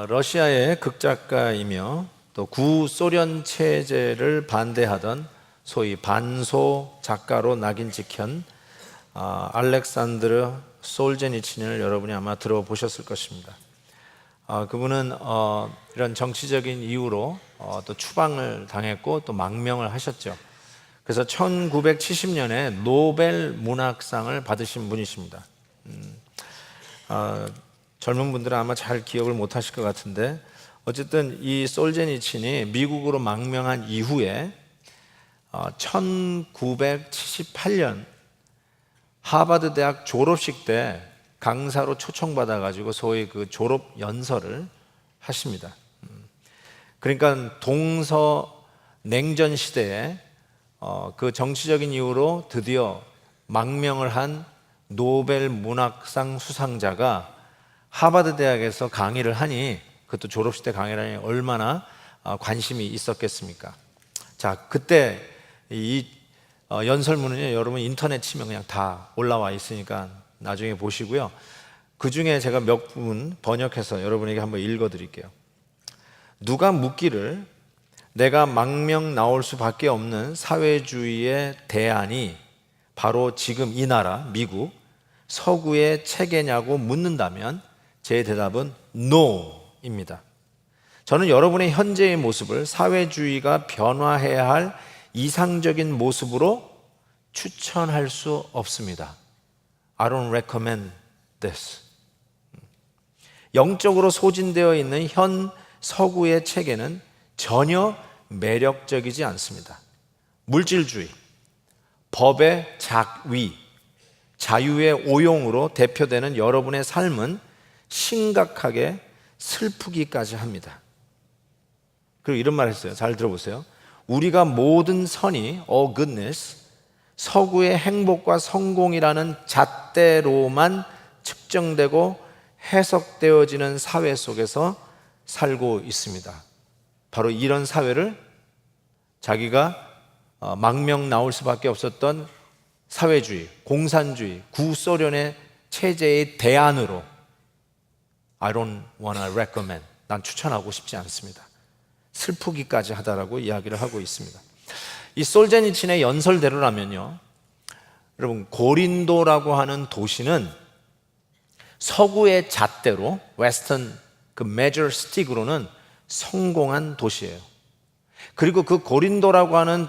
러시아의 극작가이며 또 구소련 체제를 반대하던 소위 반소 작가로 낙인 찍힌 알렉산드르 솔제니친을 여러분이 아마 들어보셨을 것입니다. 그분은 이런 정치적인 이유로 또 추방을 당했고 또 망명을 하셨죠. 그래서 1970년에 노벨 문학상을 받으신 분이십니다. 젊은 분들은 아마 잘 기억을 못 하실 것 같은데, 어쨌든 이 솔제니친이 미국으로 망명한 이후에 1978년 하버드 대학 졸업식 때 강사로 초청받아 가지고 소위 그 졸업 연설을 하십니다. 그러니까 동서 냉전 시대에 그 정치적인 이유로 드디어 망명을 한 노벨 문학상 수상자가 하버드 대학에서 강의를 하니, 그것도 졸업식 때 강의를 하니 얼마나 관심이 있었겠습니까? 자, 그때 이 연설문은요, 여러분 인터넷 치면 그냥 다 올라와 있으니까 나중에 보시고요. 그 중에 제가 몇 분 번역해서 여러분에게 한번 읽어 드릴게요. 누가 묻기를 내가 망명 나올 수밖에 없는 사회주의의 대안이 바로 지금 이 나라 미국 서구의 체계냐고 묻는다면 제 대답은 NO입니다. 저는 여러분의 현재의 모습을 사회주의가 변화해야 할 이상적인 모습으로 추천할 수 없습니다. I don't recommend this. 영적으로 소진되어 있는 현 서구의 체계는 전혀 매력적이지 않습니다. 물질주의, 법의 작위, 자유의 오용으로 대표되는 여러분의 삶은 심각하게 슬프기까지 합니다. 그리고 이런 말 했어요. 잘 들어보세요. 우리가 모든 선이 goodness, 서구의 행복과 성공이라는 잣대로만 측정되고 해석되어지는 사회 속에서 살고 있습니다. 바로 이런 사회를 자기가 망명 나올 수밖에 없었던 사회주의, 공산주의, 구소련의 체제의 대안으로 I don't wanna recommend, 난 추천하고 싶지 않습니다. 슬프기까지 하다라고 이야기를 하고 있습니다. 이 솔제니친의 연설대로라면요, 여러분 고린도라고 하는 도시는 서구의 잣대로 웨스턴 그 메저 스틱으로는 성공한 도시예요. 그리고 그 고린도라고 하는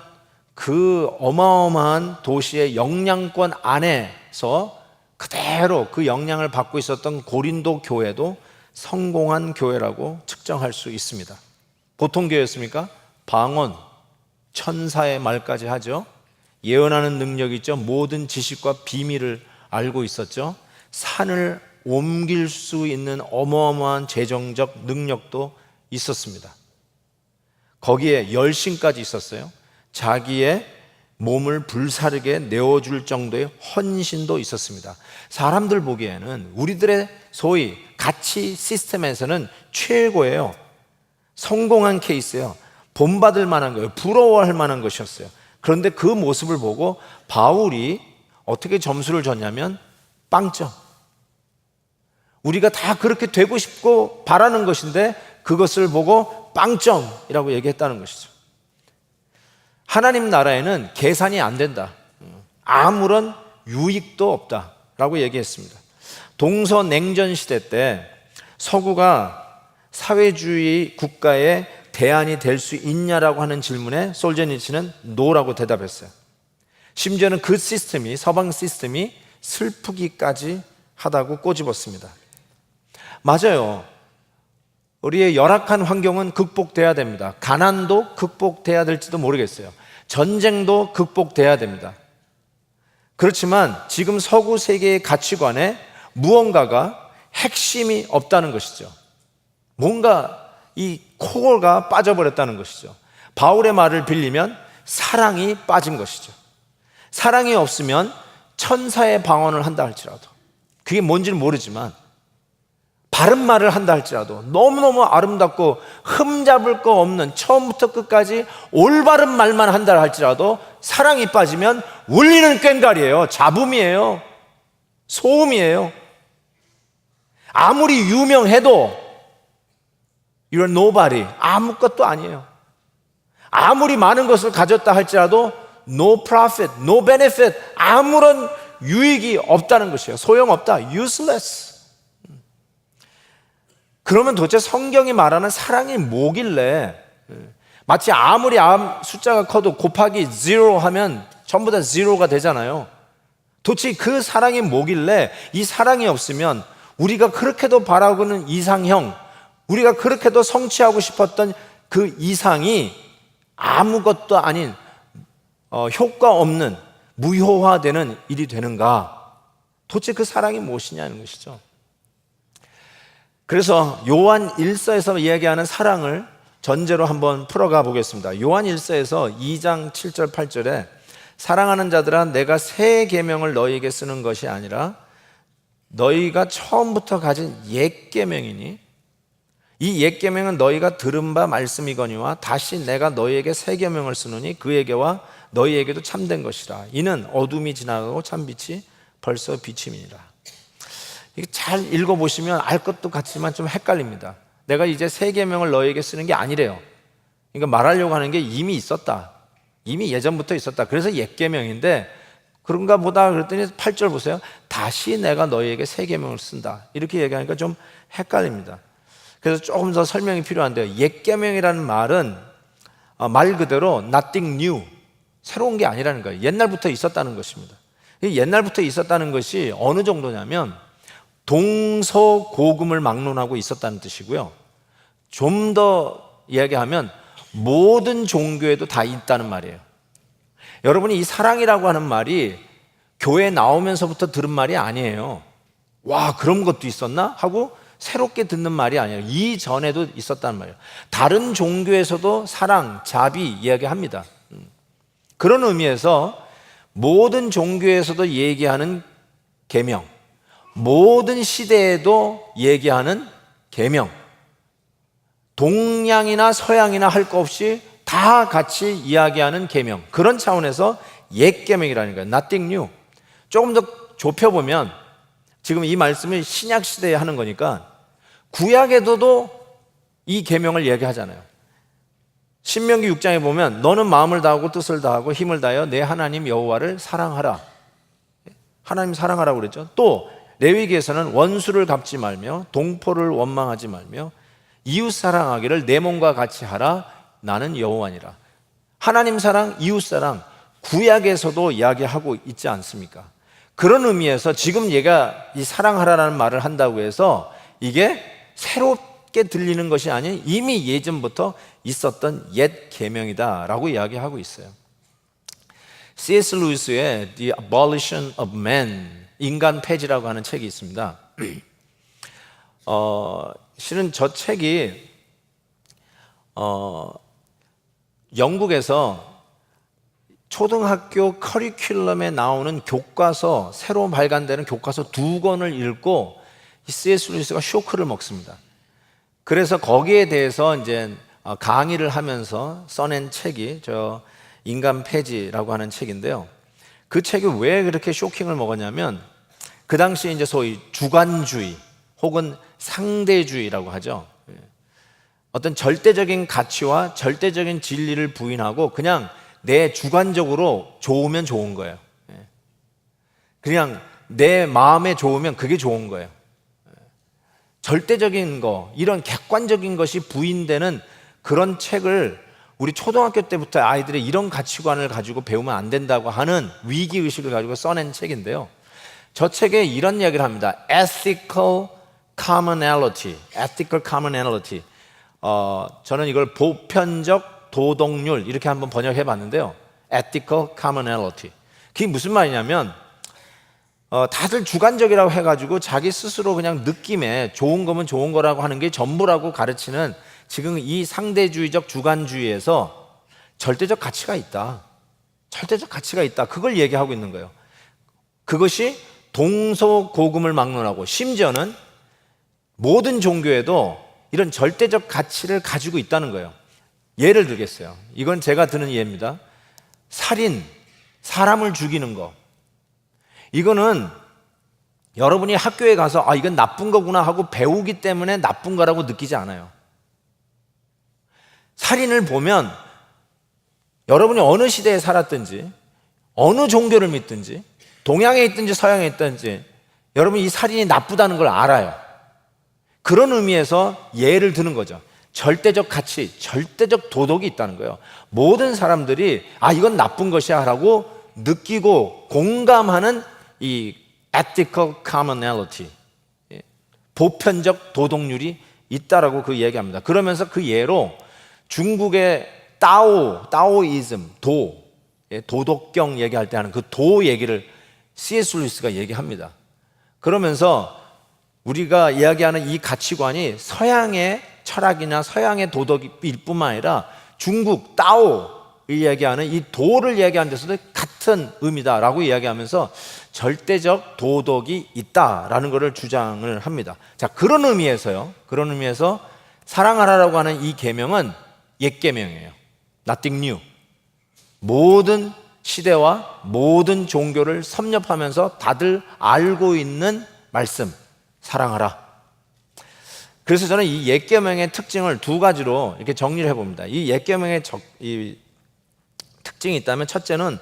그 어마어마한 도시의 영향권 안에서 그대로 그 영향을 받고 있었던 고린도 교회도 성공한 교회라고 측정할 수 있습니다. 보통 교회였습니까? 방언, 천사의 말까지 하죠. 예언하는 능력이 있죠. 모든 지식과 비밀을 알고 있었죠. 산을 옮길 수 있는 어마어마한 재정적 능력도 있었습니다. 거기에 열심까지 있었어요. 자기의 몸을 불사르게 내어줄 정도의 헌신도 있었습니다. 사람들 보기에는 우리들의 소위 가치 시스템에서는 최고예요. 성공한 케이스예요. 본받을 만한 거예요. 부러워할 만한 것이었어요. 그런데 그 모습을 보고 바울이 어떻게 점수를 줬냐면 빵점. 우리가 다 그렇게 되고 싶고 바라는 것인데 그것을 보고 빵점이라고 얘기했다는 것이죠. 하나님 나라에는 계산이 안 된다, 아무런 유익도 없다라고 얘기했습니다. 동서냉전 시대 때 서구가 사회주의 국가의 대안이 될 수 있냐라고 하는 질문에 솔제니친은 노라고 대답했어요. 심지어는 그 시스템이, 서방 시스템이 슬프기까지 하다고 꼬집었습니다. 맞아요. 우리의 열악한 환경은 극복돼야 됩니다. 가난도 극복돼야 될지도 모르겠어요. 전쟁도 극복돼야 됩니다. 그렇지만 지금 서구 세계의 가치관에 무언가가 핵심이 없다는 것이죠. 뭔가 이 코어가 빠져버렸다는 것이죠. 바울의 말을 빌리면 사랑이 빠진 것이죠. 사랑이 없으면 천사의 방언을 한다 할지라도, 그게 뭔지는 모르지만 바른 말을 한다 할지라도, 너무너무 아름답고 흠잡을 거 없는 처음부터 끝까지 올바른 말만 한다 할지라도 사랑이 빠지면 울리는 꽹과리예요. 잡음이에요. 소음이에요. 아무리 유명해도 You're nobody. 아무것도 아니에요. 아무리 많은 것을 가졌다 할지라도 no profit, no benefit, 아무런 유익이 없다는 것이에요. 소용없다. useless. 그러면 도대체 성경이 말하는 사랑이 뭐길래, 마치 아무리 숫자가 커도 곱하기 0 하면 전부 다 0가 되잖아요. 도대체 그 사랑이 뭐길래 이 사랑이 없으면 우리가 그렇게도 바라고는 이상형, 우리가 그렇게도 성취하고 싶었던 그 이상이 아무것도 아닌 효과 없는 무효화되는 일이 되는가? 도대체 그 사랑이 무엇이냐는 것이죠. 그래서 요한 1서에서 이야기하는 사랑을 전제로 한번 풀어가 보겠습니다. 요한 1서에서 2장 7절 8절에 사랑하는 자들아 내가 새 계명을 너희에게 쓰는 것이 아니라 너희가 처음부터 가진 옛 계명이니 이 옛 계명은 너희가 들은 바 말씀이거니와 다시 내가 너희에게 새 계명을 쓰노니 그에게와 너희에게도 참된 것이라. 이는 어둠이 지나가고 참빛이 벌써 비침이니라. 이게 잘 읽어보시면 알 것도 같지만 좀 헷갈립니다. 내가 이제 새 계명을 너희에게 쓰는 게 아니래요. 그러니까 말하려고 하는 게 이미 있었다. 이미 예전부터 있었다. 그래서 옛 계명인데 그런가 보다 그랬더니 8절 보세요. 다시 내가 너희에게 새 계명을 쓴다. 이렇게 얘기하니까 좀 헷갈립니다. 그래서 조금 더 설명이 필요한데요. 옛 계명이라는 말은 말 그대로 nothing new, 새로운 게 아니라는 거예요. 옛날부터 있었다는 것입니다. 옛날부터 있었다는 것이 어느 정도냐면 동서고금을 막론하고 있었다는 뜻이고요. 좀 더 이야기하면 모든 종교에도 다 있다는 말이에요. 여러분이 이 사랑이라고 하는 말이 교회 나오면서부터 들은 말이 아니에요. 와, 그런 것도 있었나? 하고 새롭게 듣는 말이 아니에요. 이전에도 있었단 말이에요. 다른 종교에서도 사랑, 자비 이야기합니다. 그런 의미에서 모든 종교에서도 얘기하는 계명, 모든 시대에도 얘기하는 계명, 동양이나 서양이나 할 거 없이 다 같이 이야기하는 계명, 그런 차원에서 옛 계명이라는 거예요. Nothing new. 조금 더 좁혀보면 지금 이 말씀을 신약 시대에 하는 거니까 구약에도 이 계명을 얘기하잖아요. 신명기 6장에 보면 너는 마음을 다하고 뜻을 다하고 힘을 다하여 내 하나님 여호와를 사랑하라. 하나님 사랑하라고 그랬죠. 또 레위기에서는 원수를 갚지 말며 동포를 원망하지 말며 이웃 사랑하기를 내 몸과 같이 하라. 나는 여호와니라. 하나님 사랑, 이웃 사랑 구약에서도 이야기하고 있지 않습니까? 그런 의미에서 지금 얘가 이 사랑하라라는 말을 한다고 해서 이게 새롭게 들리는 것이 아닌 이미 예전부터 있었던 옛 계명이다라고 이야기하고 있어요. C.S. 루이스의 The Abolition of Man, 인간 폐지라고 하는 책이 있습니다. 실은 저 책이 영국에서 초등학교 커리큘럼에 나오는 교과서, 새로 발간되는 교과서 2권을 읽고 C.S. 루이스가 쇼크를 먹습니다. 그래서 거기에 대해서 이제 강의를 하면서 써낸 책이 저 인간 폐지라고 하는 책인데요. 그 책이 왜 그렇게 쇼킹을 먹었냐면 그 당시에 이제 소위 주관주의 혹은 상대주의라고 하죠. 어떤 절대적인 가치와 절대적인 진리를 부인하고 그냥 내 주관적으로 좋으면 좋은 거예요. 그냥 내 마음에 좋으면 그게 좋은 거예요. 절대적인 거, 이런 객관적인 것이 부인되는 그런 책을 우리 초등학교 때부터 아이들이 이런 가치관을 가지고 배우면 안 된다고 하는 위기의식을 가지고 써낸 책인데요. 저 책에 이런 이야기를 합니다. Ethical commonality. Ethical commonality. 저는 이걸 보편적 도덕률 이렇게 한번 번역해 봤는데요. Ethical commonality. 그게 무슨 말이냐면 다들 주관적이라고 해가지고 자기 스스로 그냥 느낌에 좋은 거면 좋은 거라고 하는 게 전부라고 가르치는 지금 이 상대주의적 주관주의에서 절대적 가치가 있다. 절대적 가치가 있다. 그걸 얘기하고 있는 거예요. 그것이 동서고금을 막론하고 심지어는 모든 종교에도 이런 절대적 가치를 가지고 있다는 거예요. 예를 들겠어요. 이건 제가 드는 예입니다. 살인, 사람을 죽이는 거. 이거는 여러분이 학교에 가서 이건 나쁜 거구나 하고 배우기 때문에 나쁜 거라고 느끼지 않아요. 살인을 보면 여러분이 어느 시대에 살았든지 어느 종교를 믿든지 동양에 있든지 서양에 있든지 여러분 이 살인이 나쁘다는 걸 알아요. 그런 의미에서 예를 드는 거죠. 절대적 가치, 절대적 도덕이 있다는 거예요. 모든 사람들이 이건 나쁜 것이야 라고 느끼고 공감하는 이 ethical commonality, 보편적 도덕률이 있다라고 그 얘기합니다. 그러면서 그 예로 중국의 따오이즘, 도덕경 얘기할 때 하는 그 도 얘기를 C.S. 루이스가 얘기합니다. 그러면서 우리가 이야기하는 이 가치관이 서양의 철학이나 서양의 도덕일 뿐만 아니라 중국 따오를 얘기하는 이 도를 얘기하는 데서도 같은 의미다라고 이야기하면서 절대적 도덕이 있다라는 것을 주장을 합니다. 자, 그런 의미에서 사랑하라라고 하는 이 계명은 옛 계명이에요. Nothing new. 모든 시대와 모든 종교를 섭렵하면서 다들 알고 있는 말씀, 사랑하라. 그래서 저는 이 옛 계명의 특징을 두 가지로 이렇게 정리를 해봅니다. 이 옛 계명의 이 특징이 있다면 첫째는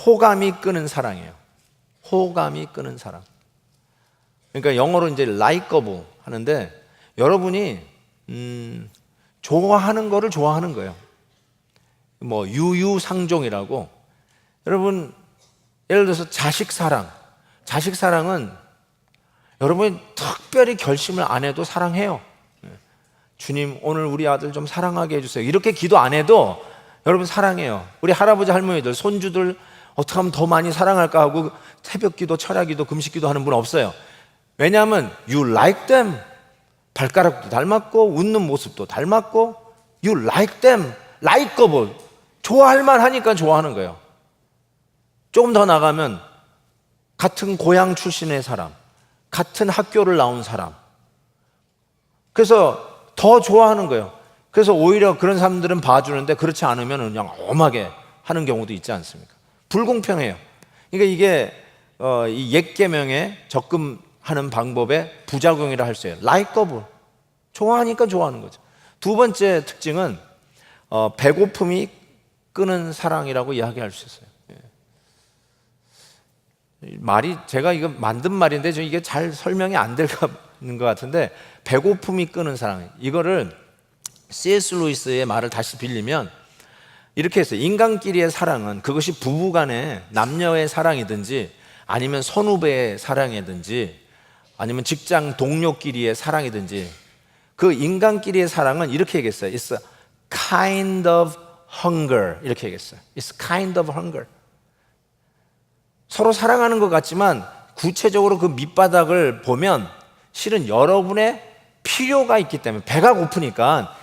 호감이 끄는 사랑이에요. 호감이 끄는 사랑. 그러니까 영어로 이제 likeable 하는데 여러분이 좋아하는 거를 좋아하는 거예요. 뭐 유유상종이라고. 여러분 예를 들어서 자식 사랑은 여러분이 특별히 결심을 안 해도 사랑해요. 주님 오늘 우리 아들 좀 사랑하게 해주세요. 이렇게 기도 안 해도 여러분 사랑해요. 우리 할아버지 할머니들 손주들 어떻게 하면 더 많이 사랑할까 하고 새벽기도 철야기도 금식기도 하는 분 없어요. 왜냐하면 you like them. 발가락도 닮았고 웃는 모습도 닮았고 you like them. likeable. 좋아할 만하니까 좋아하는 거예요. 조금 더 나가면 같은 고향 출신의 사람, 같은 학교를 나온 사람, 그래서 더 좋아하는 거예요. 그래서 오히려 그런 사람들은 봐주는데 그렇지 않으면 그냥 엄하게 하는 경우도 있지 않습니까? 불공평해요. 그러니까 이게 이 옛 계명에 접근하는 방법의 부작용이라 할 수 있어요. likeable. 좋아하니까 좋아하는 거죠. 두 번째 특징은 배고픔이 끄는 사랑이라고 이야기할 수 있어요. 말이 제가 이거 만든 말인데 이게 잘 설명이 안 되는 것 같은데 배고픔이 끄는 사랑, 이거를 C.S. 루이스의 말을 다시 빌리면 이렇게 했어요. 인간끼리의 사랑은 그것이 부부간의 남녀의 사랑이든지 아니면 선후배의 사랑이든지 아니면 직장 동료끼리의 사랑이든지 그 인간끼리의 사랑은 이렇게 얘기했어요. It's a kind of hunger. 이렇게 얘기했어요. It's kind of hunger. 서로 사랑하는 것 같지만 구체적으로 그 밑바닥을 보면 실은 여러분의 필요가 있기 때문에 배가 고프니까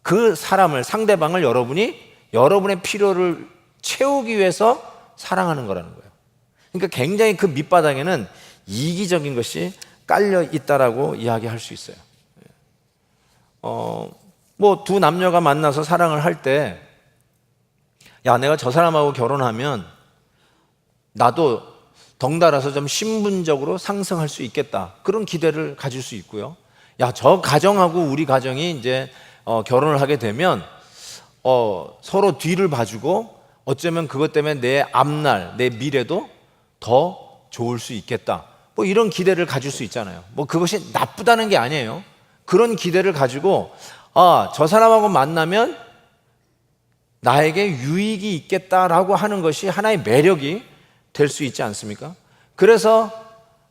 그 사람을, 상대방을 여러분의 필요를 채우기 위해서 사랑하는 거라는 거예요. 그러니까 굉장히 그 밑바닥에는 이기적인 것이 깔려 있다라고 이야기할 수 있어요. 뭐 두 남녀가 만나서 사랑을 할 때, 야, 내가 저 사람하고 결혼하면 나도 덩달아서 좀 신분적으로 상승할 수 있겠다. 그런 기대를 가질 수 있고요. 야, 저 가정하고 우리 가정이 이제 결혼을 하게 되면 서로 뒤를 봐주고 어쩌면 그것 때문에 내 앞날, 내 미래도 더 좋을 수 있겠다. 뭐 이런 기대를 가질 수 있잖아요. 뭐 그것이 나쁘다는 게 아니에요. 그런 기대를 가지고 저 사람하고 만나면 나에게 유익이 있겠다라고 하는 것이 하나의 매력이 될 수 있지 않습니까? 그래서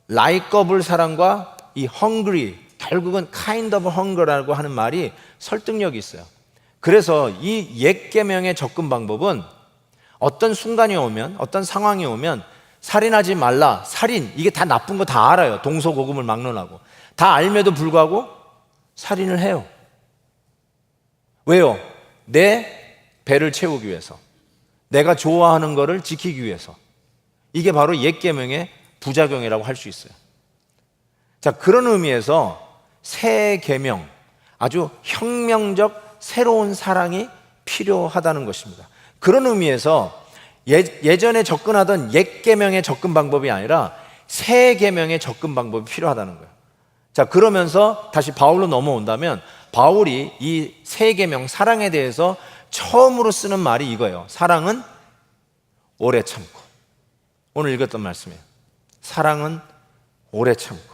likeable 사랑과 이 hungry, 결국은 kind of hunger라고 하는 말이 설득력이 있어요. 그래서 이 옛 계명의 접근 방법은 어떤 순간이 오면, 어떤 상황이 오면 살인하지 말라, 살인, 이게 다 나쁜 거 다 알아요. 동서고금을 막론하고 다 알면도 불구하고 살인을 해요. 왜요? 내 배를 채우기 위해서, 내가 좋아하는 거를 지키기 위해서. 이게 바로 옛 계명의 부작용이라고 할 수 있어요. 자, 그런 의미에서 새 계명, 아주 혁명적 새로운 사랑이 필요하다는 것입니다. 그런 의미에서 예전에 접근하던 옛 계명의 접근 방법이 아니라 새 계명의 접근 방법이 필요하다는 거예요. 자, 그러면서 다시 바울로 넘어온다면 바울이 이 세 계명 사랑에 대해서 처음으로 쓰는 말이 이거예요. 사랑은 오래 참고. 오늘 읽었던 말씀이에요. 사랑은 오래 참고.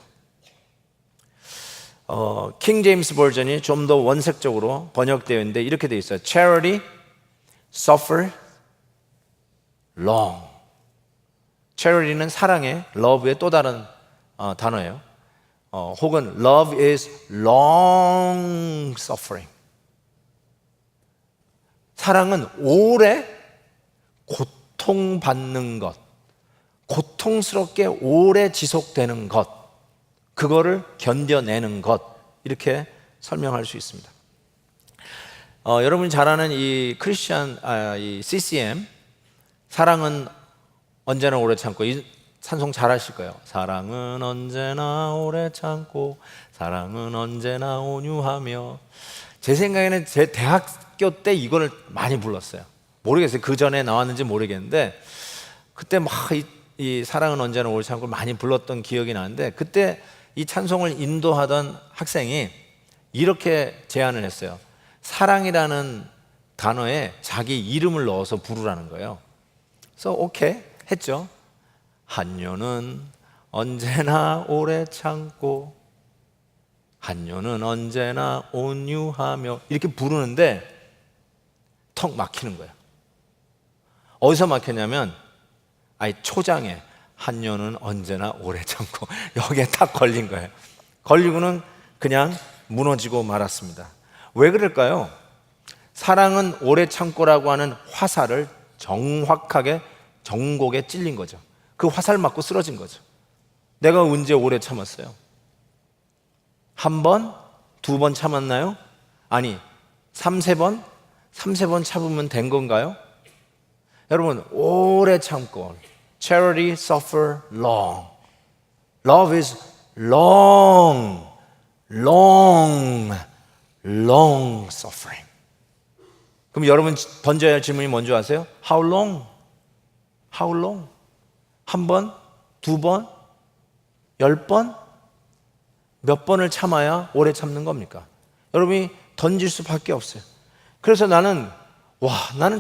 킹 제임스 버전이 좀 더 원색적으로 번역되어 있는데 이렇게 되어 있어요. Charity suffer long. charity는 사랑의, love의 또 다른 단어예요. 혹은 love is long suffering. 사랑은 오래 고통받는 것, 고통스럽게 오래 지속되는 것, 그거를 견뎌내는 것, 이렇게 설명할 수 있습니다. 여러분이 잘 아는 이 이 CCM, 사랑은 언제나 오래 참고, 이 찬송 잘 하실 거예요. 사랑은 언제나 오래 참고, 사랑은 언제나 온유하며. 제 생각에는 제 대학교 때 이거를 많이 불렀어요. 모르겠어요. 그 전에 나왔는지 모르겠는데, 그때 막 이 사랑은 언제나 오래 참고 많이 불렀던 기억이 나는데, 그때 이 찬송을 인도하던 학생이 이렇게 제안을 했어요. 사랑이라는 단어에 자기 이름을 넣어서 부르라는 거예요. 그래서 오케이 했죠. 한요는 언제나 오래 참고, 한요는 언제나 온유하며, 이렇게 부르는데 턱 막히는 거예요. 어디서 막혔냐면 초장에 한요는 언제나 오래 참고, 여기에 딱 걸린 거예요. 걸리고는 그냥 무너지고 말았습니다. 왜 그럴까요? 사랑은 오래 참고라고 하는 화살을 정확하게 정곡에 찔린 거죠. 그 화살 맞고 쓰러진 거죠. 내가 언제 오래 참았어요? 한 번? 두 번 참았나요? 아니, 3-4번? 3-4번 참으면 된 건가요? 여러분, 오래 참고, charity suffer long. Love is long, long, long suffering. 그럼 여러분 던져야 할 질문이 뭔지 아세요? How long? How long? 한 번? 두 번? 10번? 몇 번을 참아야 오래 참는 겁니까? 여러분이 던질 수밖에 없어요. 그래서 나는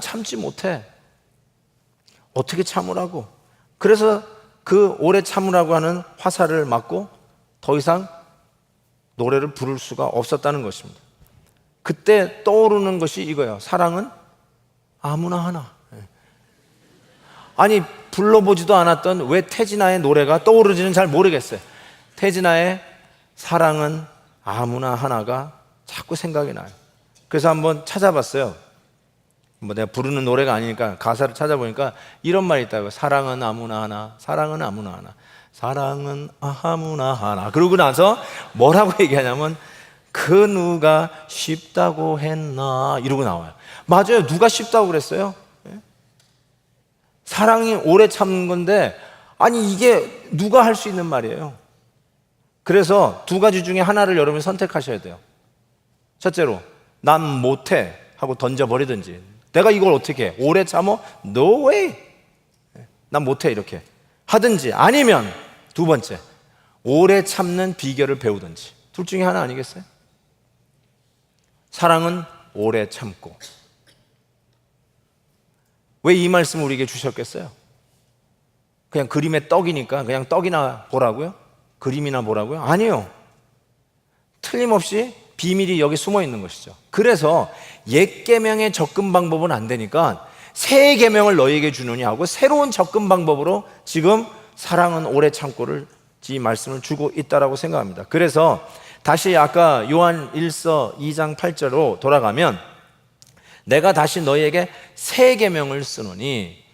참지 못해. 어떻게 참으라고? 그래서 그 오래 참으라고 하는 화살을 맞고 더 이상 노래를 부를 수가 없었다는 것입니다. 그때 떠오르는 것이 이거예요. 사랑은 아무나 하나. 아니, 불러보지도 않았던 왜 태진아의 노래가 떠오르지는 잘 모르겠어요. 태진아의 사랑은 아무나 하나가 자꾸 생각이 나요. 그래서 한번 찾아봤어요. 내가 부르는 노래가 아니니까 가사를 찾아보니까 이런 말이 있다고요. 사랑은 아무나 하나, 사랑은 아무나 하나, 사랑은 아무나 하나. 그러고 나서 뭐라고 얘기하냐면 그 누가 쉽다고 했나, 이러고 나와요. 맞아요. 누가 쉽다고 그랬어요? 사랑이 오래 참는 건데, 아니 이게 누가 할 수 있는 말이에요. 그래서 두 가지 중에 하나를 여러분이 선택하셔야 돼요. 첫째로 난 못해 하고 던져버리든지, 내가 이걸 어떻게 해? 오래 참어? No way. 난 못해 이렇게 하든지, 아니면 두 번째, 오래 참는 비결을 배우든지. 둘 중에 하나 아니겠어요? 사랑은 오래 참고. 왜 이 말씀을 우리에게 주셨겠어요? 그냥 그림의 떡이니까 그냥 떡이나 보라고요? 그림이나 보라고요? 아니요. 틀림없이 비밀이 여기 숨어 있는 것이죠. 그래서 옛 계명의 접근 방법은 안 되니까 새 계명을 너희에게 주느니 하고 새로운 접근 방법으로 지금 사랑은 오래 참고를 이 말씀을 주고 있다라고 생각합니다. 그래서 다시 아까 요한 1서 2장 8절로 돌아가면, 내가 다시 너희에게 새 계명을 쓰노니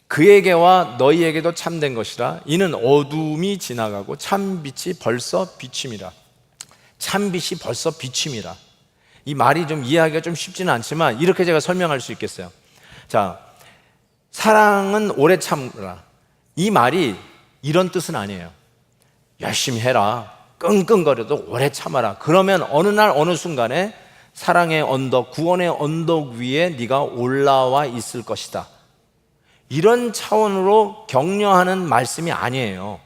그에게와 너희에게도 참된 것이라. 이는 어둠이 지나가고 참빛이 벌써 비침이라. 참빛이 벌써 비침이라. 이 말이 좀 이해하기가 좀 쉽지는 않지만 이렇게 제가 설명할 수 있겠어요. 자, 사랑은 오래 참으라. 이 말이 이런 뜻은 아니에요. 열심히 해라, 끙끙거려도 오래 참아라. 그러면 어느 날 어느 순간에 사랑의 언덕, 구원의 언덕 위에 네가 올라와 있을 것이다. 이런 차원으로 격려하는 말씀이 아니에요.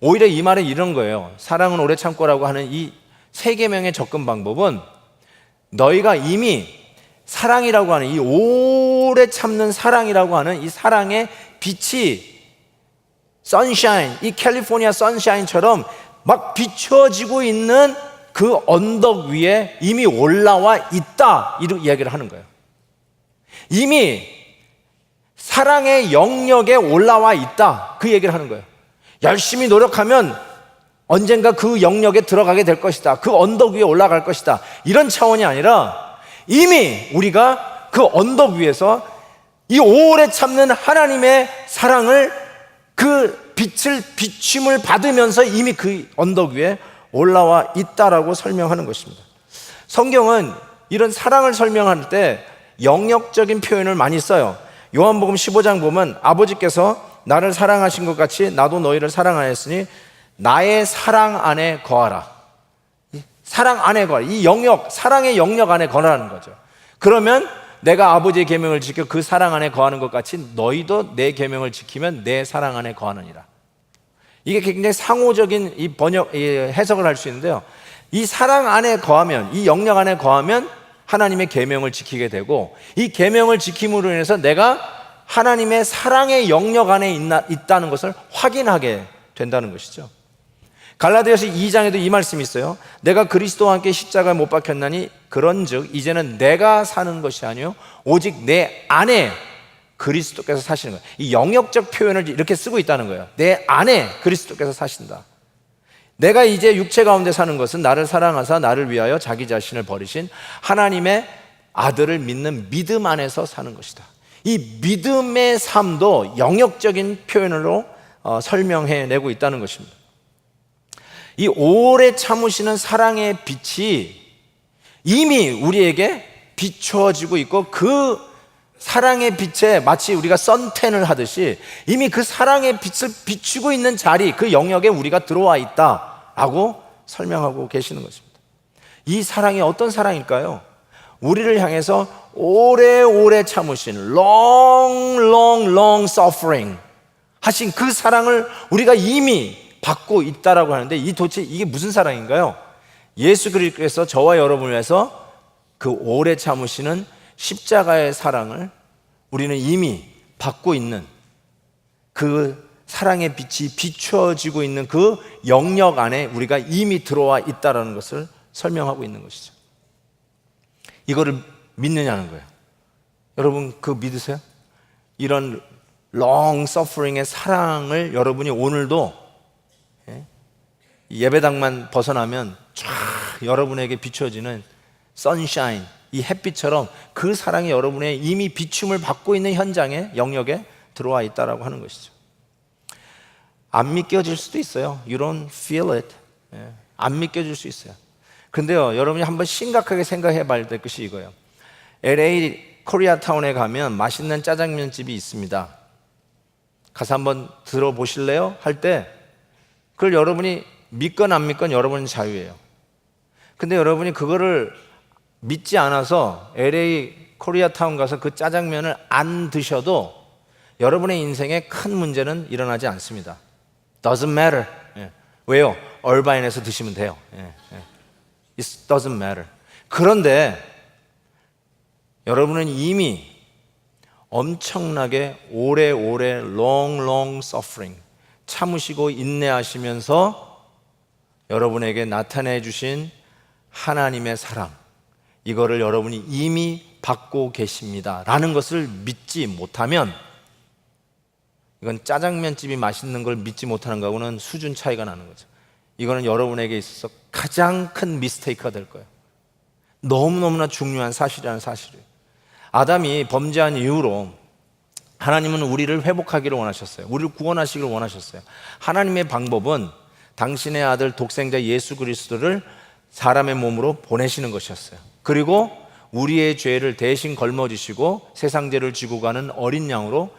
오히려 이 말은 이런 거예요. 사랑은 오래 참고라고 하는 이 세 계명의 접근 방법은 너희가 이미 사랑이라고 하는 이 오래 참는 사랑이라고 하는 이 사랑의 빛이 선샤인, 이 캘리포니아 선샤인처럼 막 비춰지고 있는 그 언덕 위에 이미 올라와 있다, 이렇게 이야기를 하는 거예요. 이미 사랑의 영역에 올라와 있다, 그 얘기를 하는 거예요. 열심히 노력하면 언젠가 그 영역에 들어가게 될 것이다, 그 언덕 위에 올라갈 것이다, 이런 차원이 아니라 이미 우리가 그 언덕 위에서 이 오래 참는 하나님의 사랑을, 그 빛을 비춤을 받으면서 이미 그 언덕 위에 올라와 있다라고 설명하는 것입니다. 성경은 이런 사랑을 설명할 때 영역적인 표현을 많이 써요. 요한복음 15장 보면 아버지께서 나를 사랑하신 것 같이 나도 너희를 사랑하였으니 나의 사랑 안에 거하라. 사랑 안에 거하라. 이 영역, 사랑의 영역 안에 거하라는 거죠. 그러면 내가 아버지의 계명을 지켜 그 사랑 안에 거하는 것 같이 너희도 내 계명을 지키면 내 사랑 안에 거하느니라. 이게 굉장히 상호적인 이 해석을 할 수 있는데요. 이 사랑 안에 거하면, 이 영역 안에 거하면 하나님의 계명을 지키게 되고, 이 계명을 지킴으로 인해서 내가 하나님의 사랑의 영역 안에 있다는 것을 확인하게 된다는 것이죠. 갈라디아서 2장에도 이 말씀이 있어요. 내가 그리스도와 함께 십자가에 못 박혔나니 그런즉 이제는 내가 사는 것이 아니요 오직 내 안에 그리스도께서 사시는 거예요. 이 영역적 표현을 이렇게 쓰고 있다는 거예요. 내 안에 그리스도께서 사신다. 내가 이제 육체 가운데 사는 것은 나를 사랑하사 나를 위하여 자기 자신을 버리신 하나님의 아들을 믿는 믿음 안에서 사는 것이다. 이 믿음의 삶도 영역적인 표현으로 설명해내고 있다는 것입니다. 이 오래 참으시는 사랑의 빛이 이미 우리에게 비춰지고 있고, 그 사랑의 빛에 마치 우리가 선텐을 하듯이 이미 그 사랑의 빛을 비추고 있는 자리, 그 영역에 우리가 들어와 있다라고 설명하고 계시는 것입니다. 이 사랑이 어떤 사랑일까요? 우리를 향해서 오래오래 참으신 long suffering 하신 그 사랑을 우리가 이미 받고 있다라고 하는데, 이 도대체 이게 무슨 사랑인가요? 예수 그리스도께서 저와 여러분을 위해서 그 오래 참으시는 십자가의 사랑을 우리는 이미 받고 있는, 그 사랑의 빛이 비춰지고 있는 그 영역 안에 우리가 이미 들어와 있다는 것을 설명하고 있는 것이죠. 이거를 믿느냐는 거예요. 여러분 그거 믿으세요? 이런 long suffering의 사랑을 여러분이 오늘도 예배당만 벗어나면 쫙 여러분에게 비춰지는 선샤인, 이 햇빛처럼 그 사랑이 여러분의 이미 비춤을 받고 있는 현장에, 영역에 들어와 있다라고 하는 것이죠. 안 믿겨질 수도 있어요. You don't feel it. 안 믿겨질 수 있어요. 근데요, 여러분이 한번 심각하게 생각해 봐야 될 것이 이거예요. LA 코리아타운에 가면 맛있는 짜장면 집이 있습니다. 가서 한번 들어보실래요? 할 때 그걸 여러분이 믿건 안 믿건 여러분은 자유예요. 근데 여러분이 그거를 믿지 않아서 LA 코리아타운 가서 그 짜장면을 안 드셔도 여러분의 인생에 큰 문제는 일어나지 않습니다. Doesn't matter. 왜요? 얼바인에서 드시면 돼요. It doesn't matter. 그런데 여러분은 이미 엄청나게 오래오래 long suffering, 참으시고 인내하시면서 여러분에게 나타내 주신 하나님의 사랑, 이거를 여러분이 이미 받고 계십니다 라는 것을 믿지 못하면, 이건 짜장면집이 맛있는 걸 믿지 못하는 거하고는 수준 차이가 나는 거죠. 이거는 여러분에게 있어서 가장 큰 미스테이크가 될 거예요. 너무너무나 중요한 사실이라는 사실이에요. 아담이 범죄한 이후로 하나님은 우리를 회복하기를 원하셨어요. 우리를 구원하시기를 원하셨어요. 하나님의 방법은 당신의 아들 독생자 예수 그리스도를 사람의 몸으로 보내시는 것이었어요. 그리고 우리의 죄를 대신 걸머지시고 세상 죄를 지고 가는 어린 양으로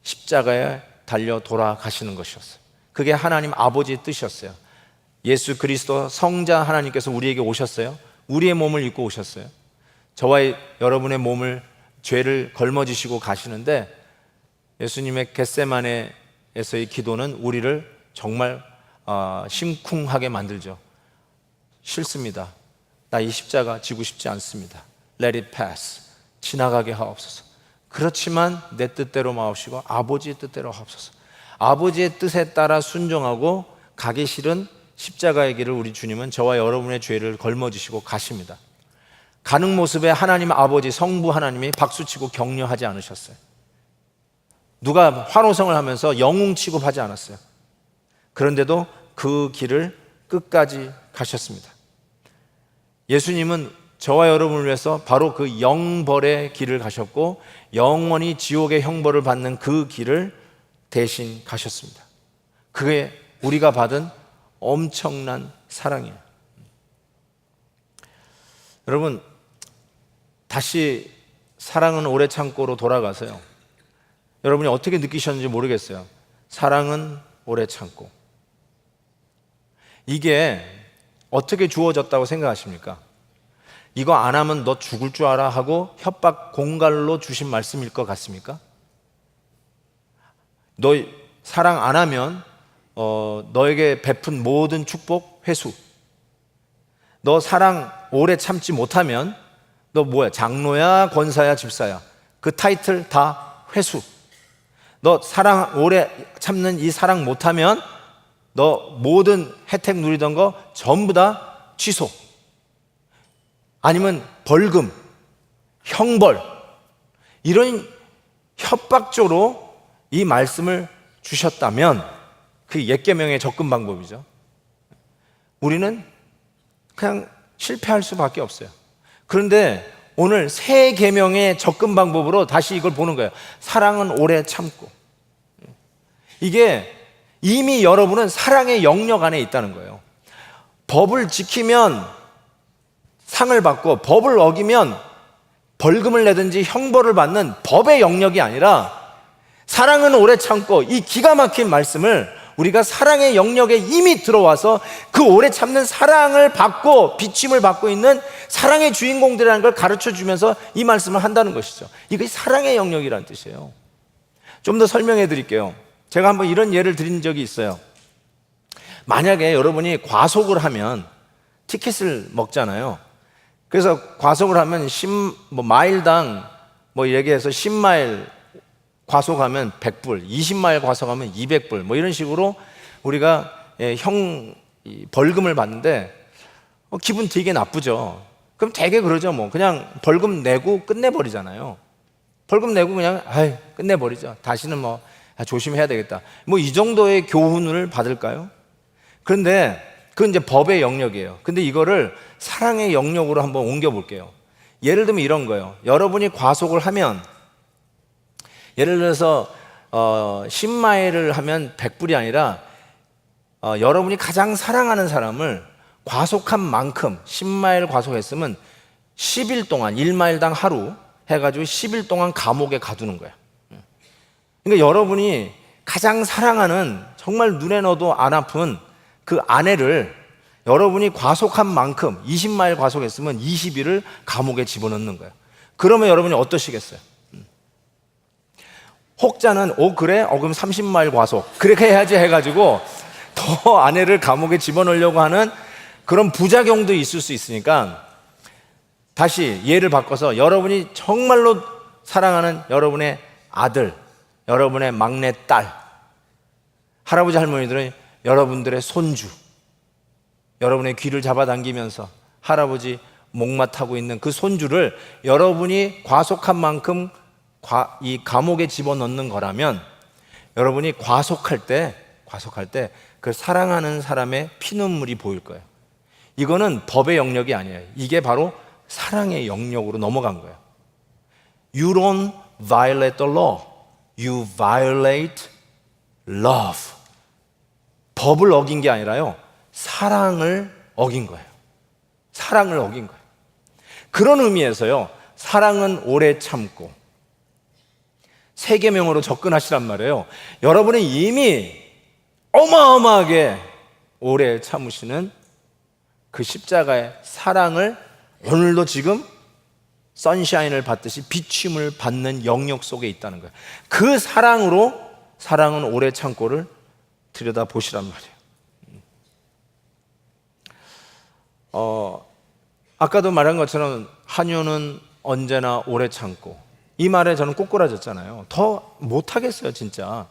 십자가에 달려 돌아가시는 것이었어요. 그게 하나님 아버지의 뜻이었어요. 예수 그리스도 성자 하나님께서 우리에게 오셨어요. 우리의 몸을 입고 오셨어요. 저와 여러분의 몸을, 죄를 걸머지시고 가시는데, 예수님의 겟세마네에서의 기도는 우리를 정말 심쿵하게 만들죠. 싫습니다. 나 이 십자가 지고 싶지 않습니다. Let it pass. 지나가게 하옵소서. 그렇지만 내 뜻대로 마옵시고 아버지의 뜻대로 하옵소서. 아버지의 뜻에 따라 순종하고 가기 싫은 십자가의 길을 우리 주님은 저와 여러분의 죄를 걸머지시고 가십니다. 가는 모습에 하나님 아버지 성부 하나님이 박수치고 격려하지 않으셨어요. 누가 환호성을 하면서 영웅 취급하지 않았어요. 그런데도 그 길을 끝까지 가셨습니다. 예수님은 저와 여러분을 위해서 바로 그 영벌의 길을 가셨고 영원히 지옥의 형벌을 받는 그 길을 대신 가셨습니다. 그게 우리가 받은 엄청난 사랑이에요. 여러분, 다시 사랑은 오래 참고로 돌아가서요. 여러분이 어떻게 느끼셨는지 모르겠어요. 사랑은 오래 참고. 이게 어떻게 주어졌다고 생각하십니까? 이거 안 하면 너 죽을 줄 알아 하고 협박 공갈로 주신 말씀일 것 같습니까? 너 사랑 안 하면 너에게 베푼 모든 축복 회수. 너 사랑 오래 참지 못하면 너 뭐야? 장로야, 권사야, 집사야. 그 타이틀 다 회수. 너 사랑 오래 참는 이 사랑 못하면 너 모든 혜택 누리던 거 전부 다 취소. 아니면 벌금, 형벌. 이런 협박조로 이 말씀을 주셨다면 그 옛 계명의 접근 방법이죠. 우리는 그냥 실패할 수밖에 없어요. 그런데 오늘 새 계명의 접근 방법으로 다시 이걸 보는 거예요. 사랑은 오래 참고. 이게 이미 여러분은 사랑의 영역 안에 있다는 거예요. 법을 지키면 상을 받고 법을 어기면 벌금을 내든지 형벌을 받는 법의 영역이 아니라 사랑은 오래 참고, 이 기가 막힌 말씀을 우리가 사랑의 영역에 이미 들어와서 그 오래 참는 사랑을 받고 비침을 받고 있는 사랑의 주인공들이라는 걸 가르쳐 주면서 이 말씀을 한다는 것이죠. 이게 사랑의 영역이라는 뜻이에요. 좀 더 설명해 드릴게요. 제가 한번 이런 예를 드린 적이 있어요. 만약에 여러분이 과속을 하면 티켓을 먹잖아요. 그래서 과속을 하면 마일당 얘기해서 10마일 과속하면 100불, 20마일 과속하면 200불, 이런 식으로 우리가 벌금을 받는데 기분 되게 나쁘죠. 그럼 되게 그러죠. 그냥 벌금 내고 끝내버리잖아요. 벌금 내고 그냥 끝내버리죠. 다시는 조심해야 되겠다. 이 정도의 교훈을 받을까요? 그런데 그건 이제 법의 영역이에요. 근데 이거를 사랑의 영역으로 한번 옮겨볼게요. 예를 들면 이런 거예요. 여러분이 과속을 하면, 예를 들어서 10마일을 하면 100불이 아니라 여러분이 가장 사랑하는 사람을 과속한 만큼 10마일 과속했으면 10일 동안 1마일당 하루 해가지고 10일 동안 감옥에 가두는 거야. 그러니까 여러분이 가장 사랑하는, 정말 눈에 넣어도 안 아픈 그 아내를 여러분이 과속한 만큼 20마일 과속했으면 20일을 감옥에 집어넣는 거예요. 그러면 여러분이 어떠시겠어요? 혹자는 그래? 그럼 30마일 과속 그렇게 해야지 해가지고 더 아내를 감옥에 집어넣으려고 하는 그런 부작용도 있을 수 있으니까, 다시 예를 바꿔서 여러분이 정말로 사랑하는 여러분의 아들, 여러분의 막내딸, 할아버지 할머니들은 여러분들의 손주, 여러분의 귀를 잡아당기면서 할아버지 목마타고 있는 그 손주를 여러분이 과속한 만큼 이 감옥에 집어넣는 거라면, 여러분이 과속할 때 그 사랑하는 사람의 피눈물이 보일 거예요. 이거는 법의 영역이 아니에요. 이게 바로 사랑의 영역으로 넘어간 거예요. You don't violate the law. You violate love. 법을 어긴 게 아니라요, 사랑을 어긴 거예요. 사랑을 어긴 거예요. 그런 의미에서요, 사랑은 오래 참고 새 계명으로 접근하시란 말이에요. 여러분은 이미 어마어마하게 오래 참으시는 그 십자가의 사랑을 오늘도 지금 선샤인을 받듯이 비침을 받는 영역 속에 있다는 거예요. 그 사랑으로 사랑은 오래 참고를 들여다보시란 말이에요. 아까도 말한 것처럼 한효는 언제나 오래 참고, 이 말에 저는 꼬꾸라졌잖아요. 더 못하겠어요 진짜.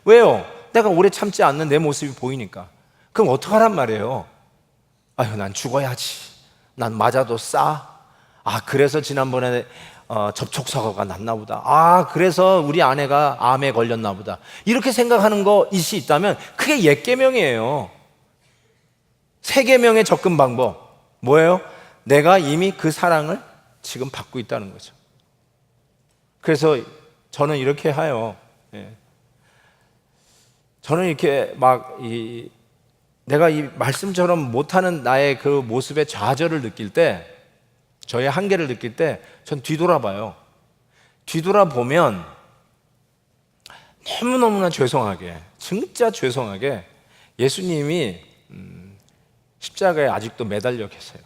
왜요? 내가 오래 참지 않는 내 모습이 보이니까. 그럼 어떡하란 말이에요? 아유, 난 죽어야지. 난 맞아도 싸. 그래서 지난번에 접촉사고가 났나 보다. 그래서 우리 아내가 암에 걸렸나 보다. 이렇게 생각하는 것이 있다면 그게 옛 계명이에요. 새 계명의 접근 방법 뭐예요? 내가 이미 그 사랑을 지금 받고 있다는 거죠. 그래서 저는 이렇게 해요. 저는 이렇게 내가 이 말씀처럼 못하는 나의 그 모습의 좌절을 느낄 때, 저의 한계를 느낄 때, 전 뒤돌아봐요. 뒤돌아보면 너무너무나 죄송하게, 진짜 죄송하게 예수님이 십자가에 아직도 매달려 계세요.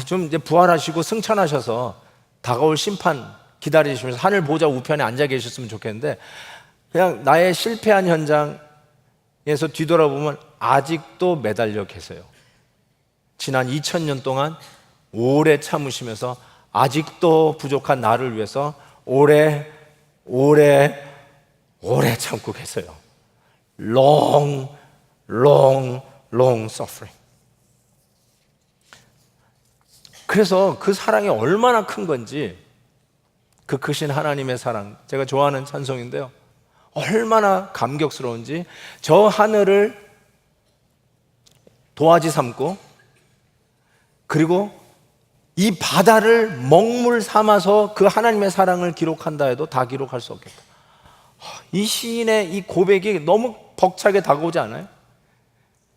좀 이제 부활하시고 승천하셔서 다가올 심판 기다리시면서 하늘 보좌 우편에 앉아 계셨으면 좋겠는데, 그냥 나의 실패한 현장에서 뒤돌아보면 아직도 매달려 계세요. 지난 2000년 동안 오래 참으시면서 아직도 부족한 나를 위해서 오래 참고 계세요. Long suffering. 그래서 그 사랑이 얼마나 큰 건지, 그 크신 하나님의 사랑, 제가 좋아하는 찬송인데요, 얼마나 감격스러운지, 저 하늘을 도화지 삼고 그리고 이 바다를 먹물 삼아서 그 하나님의 사랑을 기록한다 해도 다 기록할 수 없겠다. 이 시인의 이 고백이 너무 벅차게 다가오지 않아요?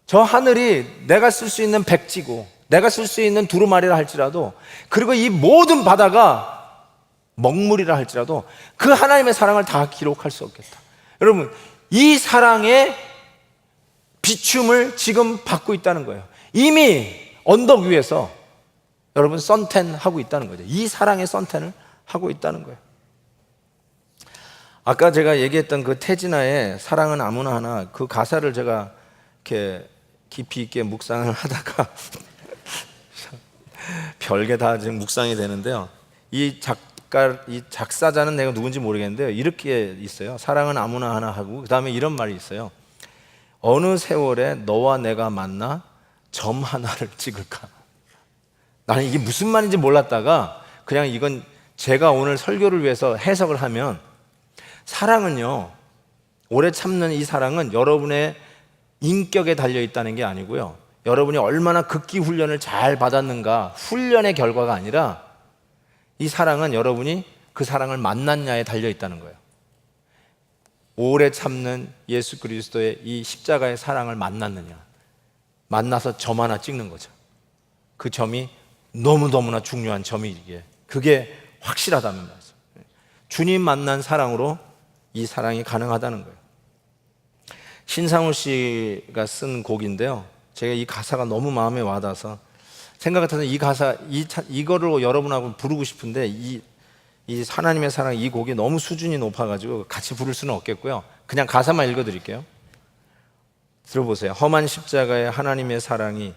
저 하늘이 내가 쓸 수 있는 백지고 내가 쓸 수 있는 두루마리라 할지라도, 그리고 이 모든 바다가 먹물이라 할지라도 그 하나님의 사랑을 다 기록할 수 없겠다. 여러분, 이 사랑의 비춤을 지금 받고 있다는 거예요. 이미 언덕 위에서 여러분 선텐 하고 있다는 거죠. 이 사랑의 선텐을 하고 있다는 거예요. 아까 제가 얘기했던 그 태진아의 사랑은 아무나 하나, 그 가사를 제가 이렇게 깊이 있게 묵상을 하다가 별게 다 지금 묵상이 되는데요, 이 작사자는 내가 누군지 모르겠는데요, 이렇게 있어요. 사랑은 아무나 하나 하고, 그 다음에 이런 말이 있어요. 어느 세월에 너와 내가 만나 점 하나를 찍을까. 나는 이게 무슨 말인지 몰랐다가 그냥 이건 제가 오늘 설교를 위해서 해석을 하면, 사랑은요, 오래 참는 이 사랑은 여러분의 인격에 달려 있다는 게 아니고요, 여러분이 얼마나 극기 훈련을 잘 받았는가, 훈련의 결과가 아니라 이 사랑은 여러분이 그 사랑을 만났냐에 달려 있다는 거예요. 오래 참는 예수 그리스도의 이 십자가의 사랑을 만났느냐, 만나서 점 하나 찍는 거죠. 그 점이 너무너무나 중요한 점이 그게 확실하다는 말이죠. 주님 만난 사랑으로 이 사랑이 가능하다는 거예요. 신상우 씨가 쓴 곡인데요, 제가 이 가사가 너무 마음에 와닿아서 생각 같아서 이 가사, 이거를 여러분하고 부르고 싶은데 이 하나님의 사랑, 이 곡이 너무 수준이 높아가지고 같이 부를 수는 없겠고요, 그냥 가사만 읽어드릴게요. 들어보세요. 험한 십자가의 하나님의 사랑이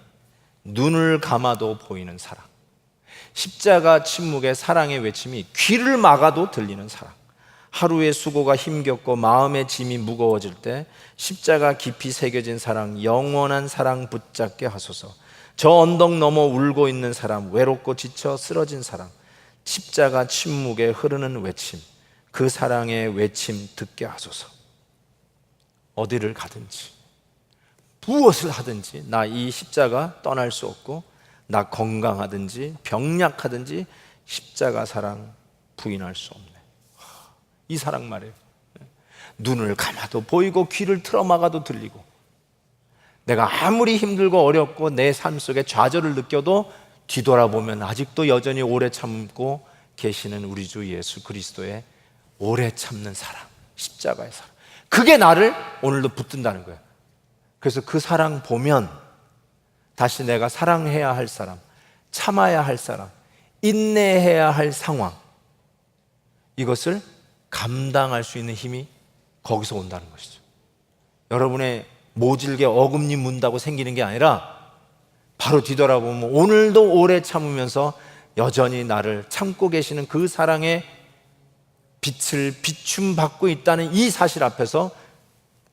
눈을 감아도 보이는 사랑, 십자가 침묵의 사랑의 외침이 귀를 막아도 들리는 사랑, 하루의 수고가 힘겹고 마음의 짐이 무거워질 때 십자가 깊이 새겨진 사랑, 영원한 사랑 붙잡게 하소서. 저 언덕 넘어 울고 있는 사람, 외롭고 지쳐 쓰러진 사람, 십자가 침묵에 흐르는 외침, 그 사랑의 외침 듣게 하소서. 어디를 가든지 무엇을 하든지 나 이 십자가 떠날 수 없고, 나 건강하든지 병약하든지 십자가 사랑 부인할 수 없네. 이 사랑 말이에요. 눈을 감아도 보이고 귀를 틀어막아도 들리고, 내가 아무리 힘들고 어렵고 내 삶 속에 좌절을 느껴도 뒤돌아보면 아직도 여전히 오래 참고 계시는 우리 주 예수 그리스도의 오래 참는 사랑, 십자가의 사랑, 그게 나를 오늘도 붙든다는 거예요. 그래서 그 사랑 보면 다시 내가 사랑해야 할 사람, 참아야 할 사람, 인내해야 할 상황, 이것을 감당할 수 있는 힘이 거기서 온다는 것이죠. 여러분의 모질게 어금니 문다고 생기는 게 아니라 바로 뒤돌아보면 오늘도 오래 참으면서 여전히 나를 참고 계시는 그 사랑의 빛을 비춤받고 있다는 이 사실 앞에서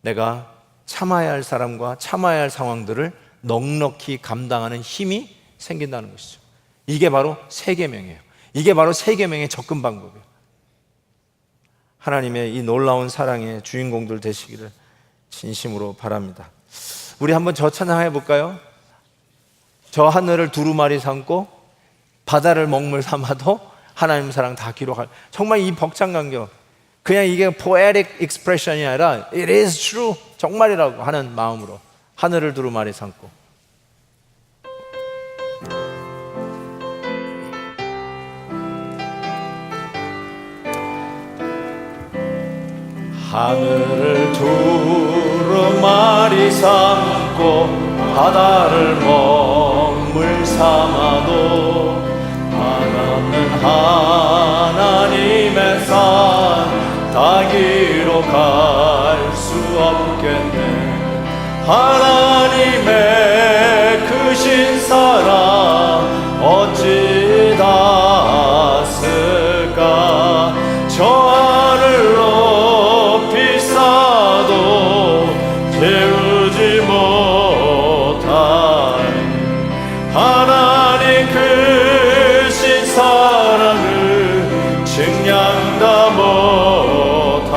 내가 참아야 할 사람과 참아야 할 상황들을 넉넉히 감당하는 힘이 생긴다는 것이죠. 이게 바로 세 계명이에요. 이게 바로 세 계명의 접근 방법이에요. 하나님의 이 놀라운 사랑의 주인공들 되시기를 진심으로 바랍니다. 우리 한번 저 찬양 해볼까요? 저 하늘을 두루마리 삼고 바다를 먹물 삼아도 하나님 사랑 다 기록할, 정말 이 벅찬 감격, 그냥 이게 poetic expression이 아니라 it is true, 정말이라고 하는 마음으로 하늘을 두루마리 삼고. 하늘을 두루마리 삼고 바다를 먹물 삼아도 하나는 하나님의 산 다 기록할 수 없겠네. 하나님의 크신 사랑 어찌 닿았을까. 저 하늘 높이 쌓아도 채우지 못한 하나님 크신 사랑을 증량 다 못하며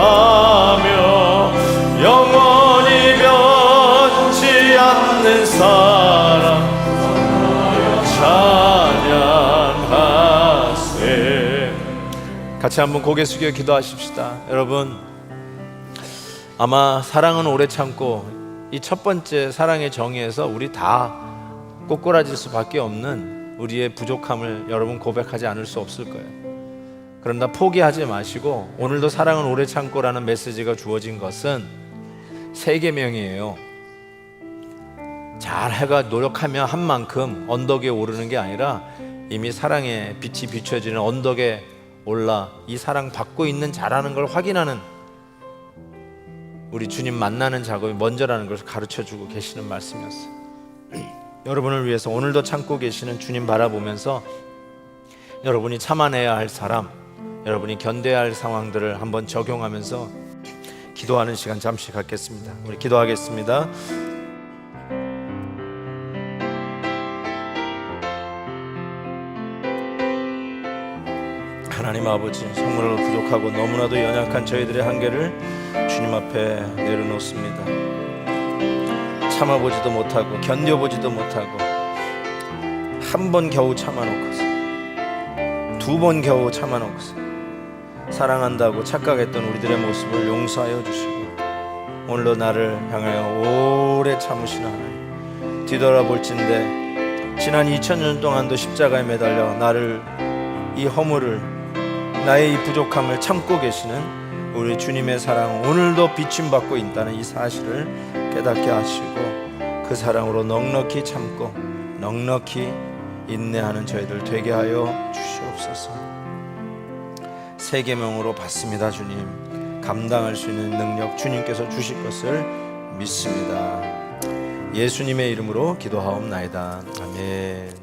영원히 변치 않는 사랑 찬양하세. 같이 한번 고개 숙여 기도하십시다. 여러분, 아마 사랑은 오래 참고 이 첫 번째 사랑의 정의에서 우리 다 꼬꾸라질 수밖에 없는 우리의 부족함을 여러분 고백하지 않을 수 없을 거예요. 그러나 포기하지 마시고 오늘도 사랑은 오래 참고라는 메시지가 주어진 것은 세 계명이에요. 잘 해가 노력하며 한 만큼 언덕에 오르는 게 아니라 이미 사랑의 빛이 비춰지는 언덕에 올라 이 사랑 받고 있는 자라는 걸 확인하는, 우리 주님 만나는 작업이 먼저라는 것을 가르쳐주고 계시는 말씀이었어요. 여러분을 위해서 오늘도 참고 계시는 주님 바라보면서 여러분이 참아내야 할 사람, 여러분이 견뎌야 할 상황들을 한번 적용하면서 기도하는 시간 잠시 갖겠습니다. 우리 기도하겠습니다. 하나님 아버지, 성물로 부족하고 너무나도 연약한 저희들의 한계를 주님 앞에 내려놓습니다. 참아보지도 못하고 견뎌보지도 못하고 한 번 겨우 참아놓고서 두 번 겨우 참아놓고서 사랑한다고 착각했던 우리들의 모습을 용서하여 주시고 오늘도 나를 향하여 오래 참으시는 하나님, 뒤돌아볼진대 지난 2000년 동안도 십자가에 매달려 나를, 이 허물을, 나의 이 부족함을 참고 계시는 우리 주님의 사랑 오늘도 비춤받고 있다는 이 사실을 깨닫게 하시고 그 사랑으로 넉넉히 참고 넉넉히 인내하는 저희들 되게 하여 주시옵소서. 세 계명으로 받습니다. 주님, 감당할 수 있는 능력 주님께서 주실 것을 믿습니다. 예수님의 이름으로 기도하옵나이다. 아멘.